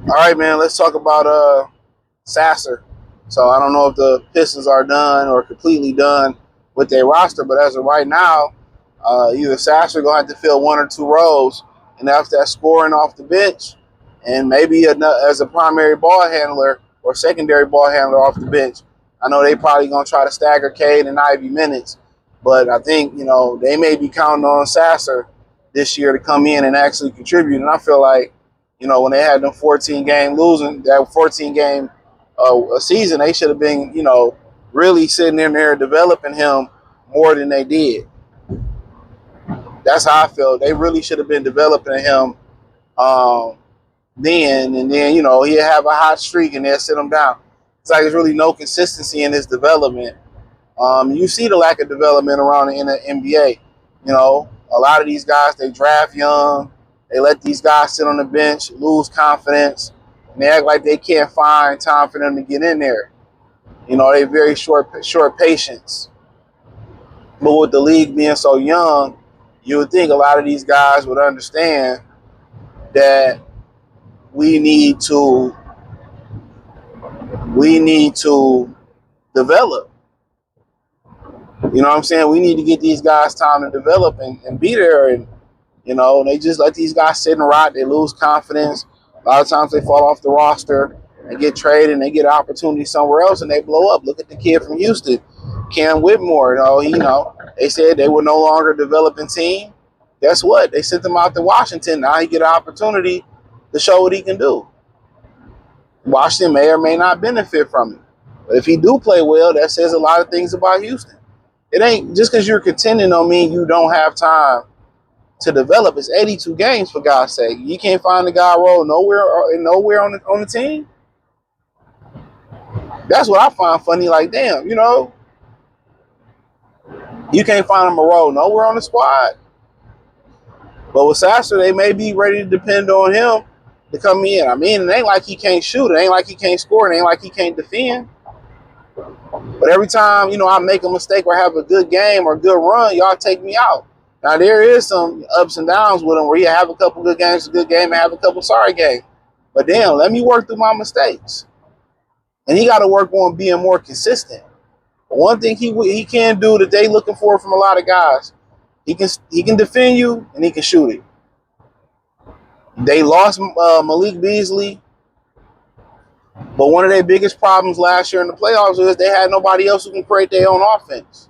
All right, man. Let's talk about Sasser. So I don't know if the Pistons are done or completely done with their roster, but as of right now, either Sasser gonna have to fill one or two roles, and after that, scoring off the bench, and maybe as a primary ball handler or secondary ball handler off the bench. I know they probably gonna try to stagger Cade and Ivy minutes, but I think they may be counting on Sasser this year to come in and actually contribute. And I feel like when they had them 14 game losing that 14 game a season, they should have been really sitting in there developing him more than they did. That's how I feel. They really should have been developing him um, then, and then he'd have a hot streak and they'll sit him down. It's like there's really no consistency in his development. You see the lack of development around in the NBA. A lot of these guys, they draft young, they let these guys sit on the bench, lose confidence, and they act like they can't find time for them to get in there. They very short patience. But with the league being so young, you would think a lot of these guys would understand that we need to develop. You know what I'm saying? We need to get these guys time to develop and be there. And they just let these guys sit and rot. They lose confidence. A lot of times they fall off the roster. They get traded and they get an opportunity somewhere else and they blow up. Look at the kid from Houston, Cam Whitmore. They said they were no longer a developing team. Guess what? They sent him out to Washington. Now he get an opportunity to show what he can do. Washington may or may not benefit from it. But if he do play well, that says a lot of things about Houston. It ain't just because you're contending don't mean you don't have time to develop. It's 82 games, for God's sake. You can't find a guy role nowhere on the team. That's what I find funny. Like, damn, you can't find him a role nowhere on the squad. But with Sasser, they may be ready to depend on him to come in. I mean, it ain't like he can't shoot. It ain't like he can't score. It ain't like he can't defend. But every time, I make a mistake or have a good game or a good run, y'all take me out. Now, there is some ups and downs with him where you have a couple good games, a good game, and have a couple sorry games. But damn, let me work through my mistakes. And he got to work on being more consistent. But one thing he can do that they looking for from a lot of guys, he can defend you and he can shoot it. They lost Malik Beasley, but one of their biggest problems last year in the playoffs was they had nobody else who can create their own offense.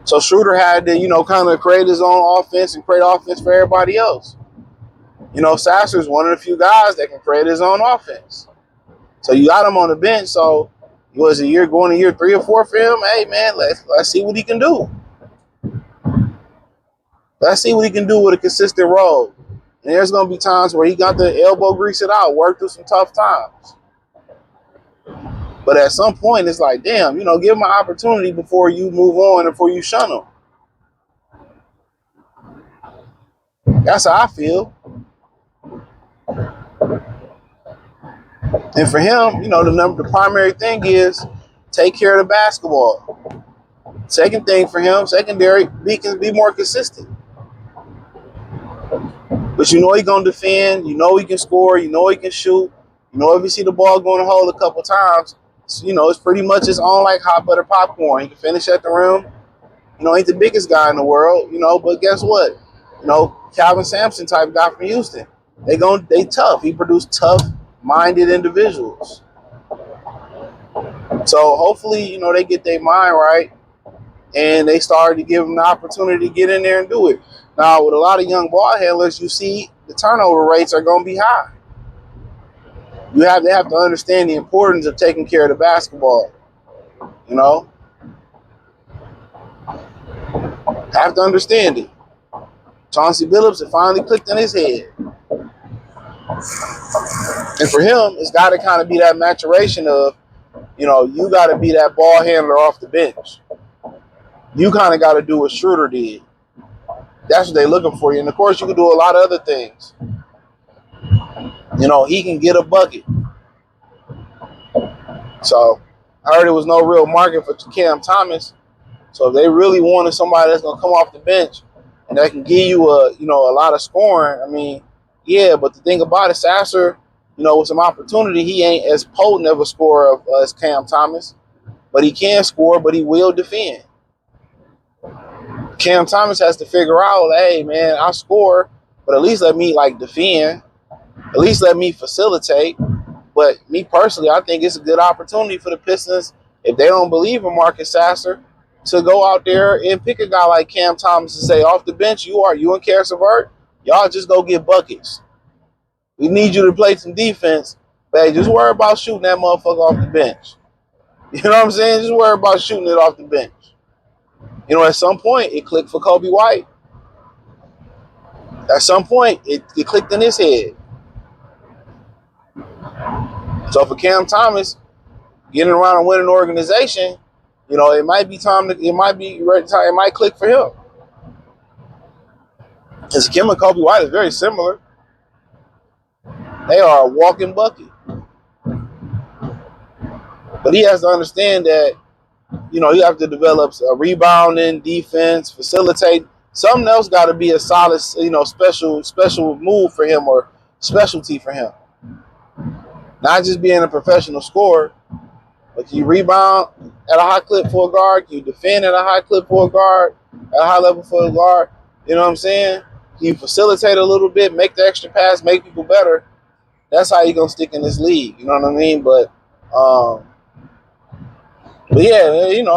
So Schröder had to, kind of create his own offense and create offense for everybody else. Sasser's one of the few guys that can create his own offense. So you got him on the bench. So it was going to year 3 or 4 for him. Hey man, let's see what he can do. Let's see what he can do with a consistent role. And there's going to be times where he got the elbow grease it out, work through some tough times. But at some point, it's like, damn, give him an opportunity before you move on and before you shun him. That's how I feel. And for him, the primary thing is take care of the basketball. Second thing for him, secondary, be more consistent. But he's going to defend. He can score. He can shoot. If you see the ball going to hole a couple times, it's pretty much his own like hot butter popcorn. He can finish at the rim. Ain't the biggest guy in the world, but guess what? Calvin Sampson type guy from Houston. They tough. He produced tough-minded individuals. So hopefully, they get their mind right and they started to give him the opportunity to get in there and do it. Now, with a lot of young ball handlers, you see the turnover rates are going to be high. They have to understand the importance of taking care of the basketball. Have to understand it. Chauncey Billups, it finally clicked in his head. And for him, it's got to kind of be that maturation of, you got to be that ball handler off the bench. You kind of got to do what Schröder did. That's what they're looking for you. And, of course, you can do a lot of other things. He can get a bucket. So, I heard there was no real market for Cam Thomas. So, if they really wanted somebody that's going to come off the bench and that can give you a lot of scoring, I mean, yeah, but the thing about it, Sasser, with some opportunity, he ain't as potent of a scorer as Cam Thomas, but he can score, but he will defend. Cam Thomas has to figure out, hey, man, I score, but at least let me, defend. At least let me facilitate. But me personally, I think it's a good opportunity for the Pistons, if they don't believe in Marcus Sasser, to go out there and pick a guy like Cam Thomas and say, off the bench, you and Karis LeVert, y'all just go get buckets. We need you to play some defense, but hey, just worry about shooting that motherfucker off the bench. You know what I'm saying? Just worry about shooting it off the bench. At some point, it clicked for Kobe White. At some point, it clicked in his head. So for Cam Thomas, getting around and winning an organization, it might be time to, it might be right time, it might click for him. Because Kim and Kobe White is very similar. They are a walking bucket. But he has to understand that, you have to develop a rebounding, defense, facilitate. Something else got to be a solid, special move for him or specialty for him. Not just being a professional scorer, but can you rebound at a high clip for a guard? Can you defend at a high clip for a guard? At a high level for a guard? You know what I'm saying? Can you facilitate a little bit, make the extra pass, make people better? That's how you're going to stick in this league. You know what I mean? But yeah,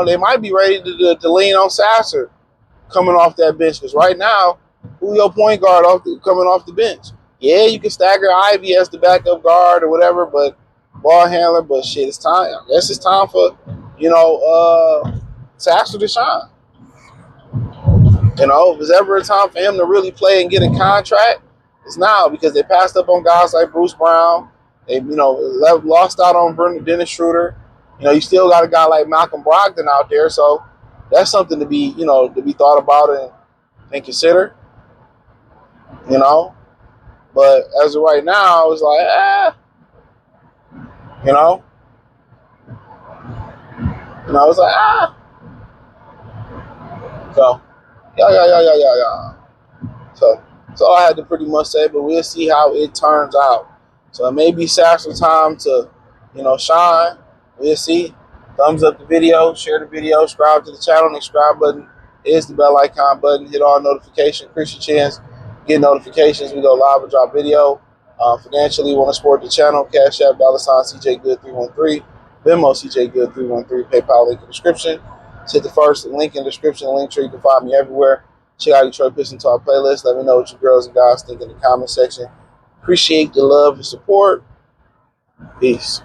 they might be ready to lean on Sasser coming off that bench. Because right now, who your point guard coming off the bench? Yeah, you can stagger Ivy as the backup guard or whatever, but ball handler. But shit, it's time. I guess it's time for, Sasser to shine. If there's ever a time for him to really play and get a contract, it's now, because they passed up on guys like Bruce Brown. They, lost out on Dennis Schröder. You still got a guy like Malcolm Brogdon out there, so that's something to be thought about and consider. But as of right now, it's like, it's like, So, yeah. So that's all I had to pretty much say, but we'll see how it turns out. So it may be Sasser's time to, shine. We'll see. Thumbs up the video, share the video, subscribe to the channel. The subscribe button is the bell icon button. Hit all notifications. Increase your chance. Get notifications. We go live and drop video. Financially, want to support the channel? Cash App, $ CJ Good 313. Venmo CJ Good 313. PayPal link in the description. Hit the first link in the description. Link tree. You can find me everywhere. Check out Detroit Pistons Talk playlist. Let me know what you girls and guys think in the comment section. Appreciate the love and support. Peace.